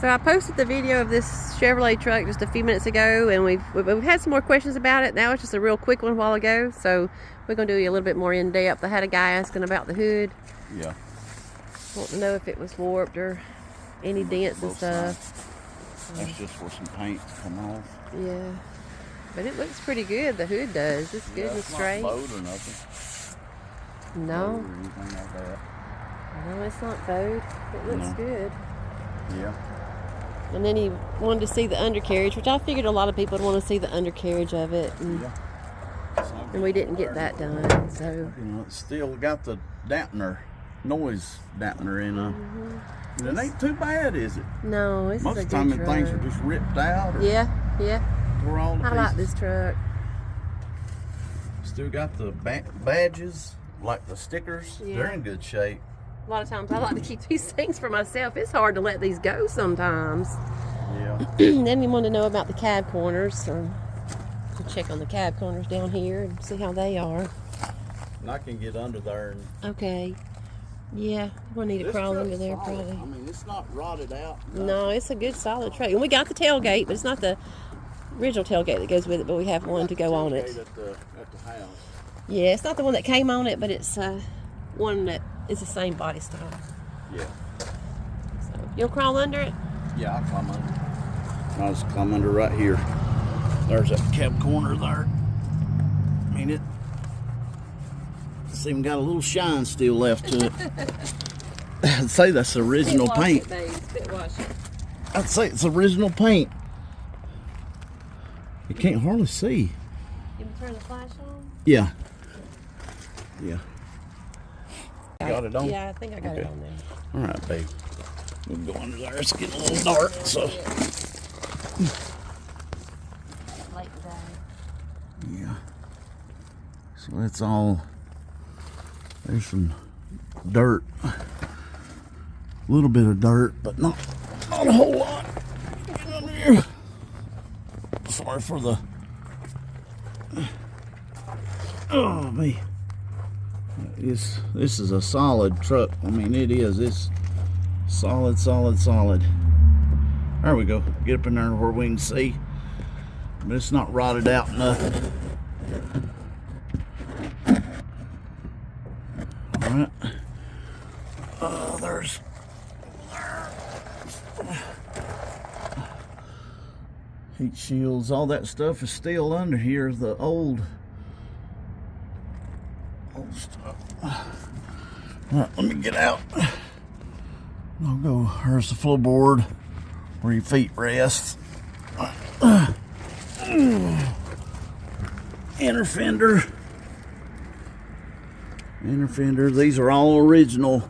So I posted the video of this Chevrolet truck just a few minutes ago, and we've had some more questions about it. That was just a real quick one a while ago, so we're going to do a little bit more in depth. I had a guy asking about the hood. Yeah. Wanting to know if it was warped or any dents and stuff. That's just where some paint's come off. Yeah. But it looks pretty good. The hood does. It's good and straight. Not bowed or nothing. No. Or anything like that. No, it's not bowed. It looks good. Yeah. And then he wanted to see the undercarriage, which I figured a lot of people would want to see the undercarriage of it. And, and we didn't get that done. So you know, it's still got the dampener, noise dampener in it. And it ain't too bad, is it? No, it's most a of the time good when truck. things are just ripped out. Or Yeah. tore all to I like pieces. this truck. Still got the badges, like the stickers. Yeah. They're in good shape. A lot of times I like to keep these things for myself. It's hard to let these go sometimes. Yeah. Then we wanted to know about the cab corners. So we'll check on the cab corners down here and see how they are. And I can get under there. And Okay. Yeah, we'll need to crawl under there probably. I mean, it's not rotted out. No, it's a good solid truck. And we got the tailgate, but it's not the original tailgate that goes with it, but we have one to go on it. At the house. Yeah, it's not the one that came on it, but it's one that is the same body style. Yeah. So you'll crawl under it? Yeah, I'll climb under. I'll just climb under right here. There's that cab corner there. I mean, it's even got a little shine still left to it. I'd say that's original paint. I'd say it's original paint. You can't hardly see. You can turn the flash on? Yeah. Yeah. Got it on? Yeah, I think I got it on there. All right, babe. We'll go under there. It's getting a little dark, so. Late today. Yeah. So that's all. There's some dirt. A little bit of dirt, but not a whole lot. Get under here. Sorry for the. Oh, me. This is a solid truck. I mean, it is. It's solid. There we go. Get up in there where we can see. But it's not rotted out nothing. All right. There's. Heat shields. All that stuff is still under here. The old stuff. All right, let me get out. I'll go. Here's the floorboard where your feet rest. Inner fender. These are all original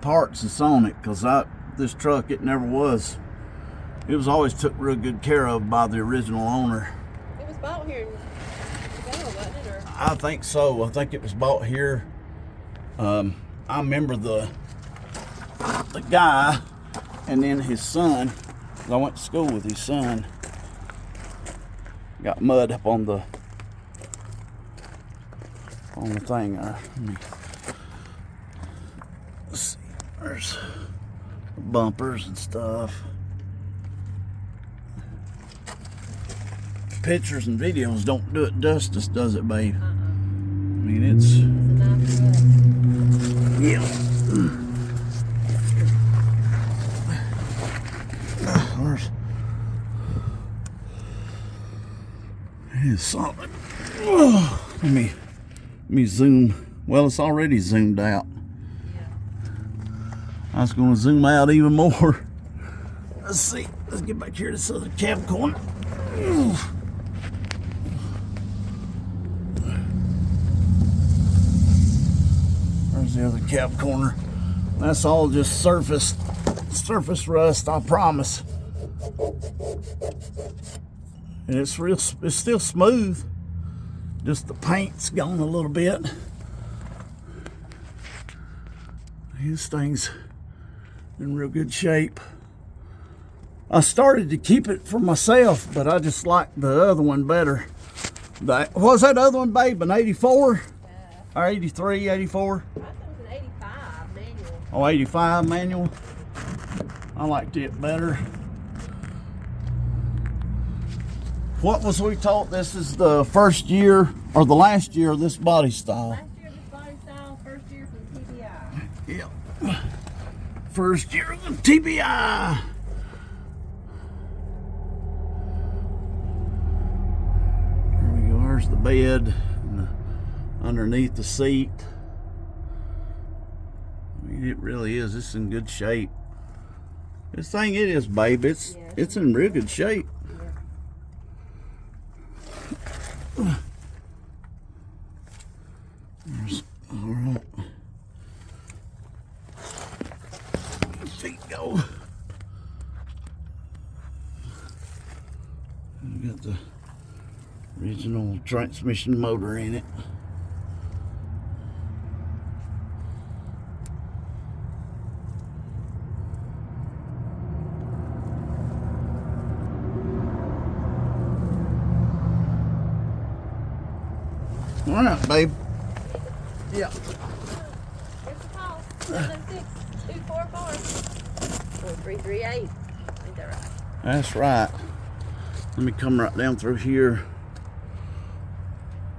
parts that's on it, because this truck, it never was. It was always took real good care of by the original owner. It was bought here in Toccoa, wasn't it? Or? I think so. I think it was bought here. I remember the guy and then his son. I went to school with his son. Got mud up on the thing there. Let's see. There's bumpers and stuff. Pictures and videos don't do it justice, does it, babe? I mean, it's a nice truck. yeah. It's solid. Let me zoom. Well, it's already zoomed out. Yeah. I was going to zoom out even more. Let's see. Let's get back here to this other cab corner. There's the other cab corner. That's all just surface rust, I promise. And it's still smooth. Just the paint's gone a little bit. This thing's in real good shape. I started to keep it for myself, but I just like the other one better. What was that other one, babe? An 84? Or 83, 84? I thought it was an 85 manual. Oh, 85 manual. I liked it better. What was we taught? This is the first year or the last year of this body style. Last year this body style, first year for the TBI. Yep. First year of the TBI. There we go. There's the bed and underneath the seat. I mean, it really is. It's in good shape. This thing, it is, babe. It's in real good shape. There's, all right. Feet go. We got the original transmission motor in it. All right, babe. Yeah. Here's the call. 706-244-4338. Ain't that right? That's right. Let me come right down through here.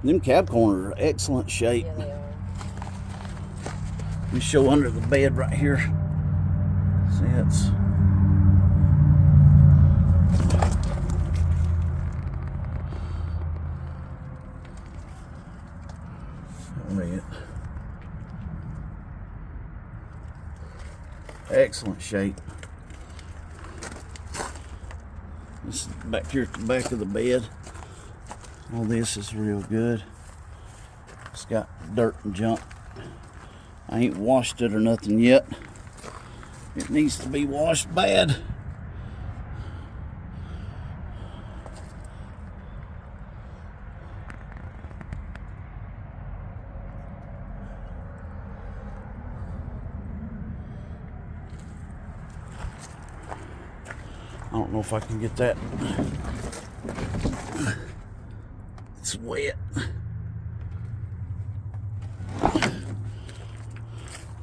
Them cab corners are excellent shape. Yeah, they are. Let me show under the bed right here. See, it's red. Excellent shape. This is back here at the back of the bed. All this is real good. It's got dirt and junk. I ain't washed it or nothing yet. It needs to be washed bad. I don't know if I can get that. It's wet.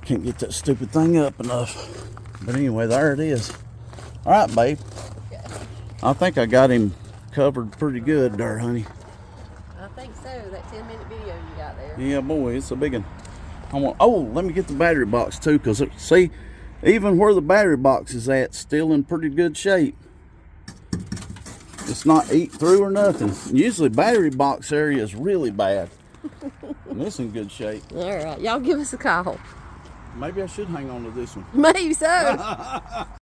Can't get that stupid thing up enough. But anyway, there it is. All right, babe. Okay. I think I got him covered pretty good there, honey. I think so. That 10-minute video you got there. Yeah, boy, it's a big one. Oh, let me get the battery box too, because see, even where the battery box is at, still in pretty good shape. It's not eat through or nothing. Usually battery box area is really bad. And it's in good shape. All right. Y'all give us a call. Maybe I should hang on to this one. Maybe so.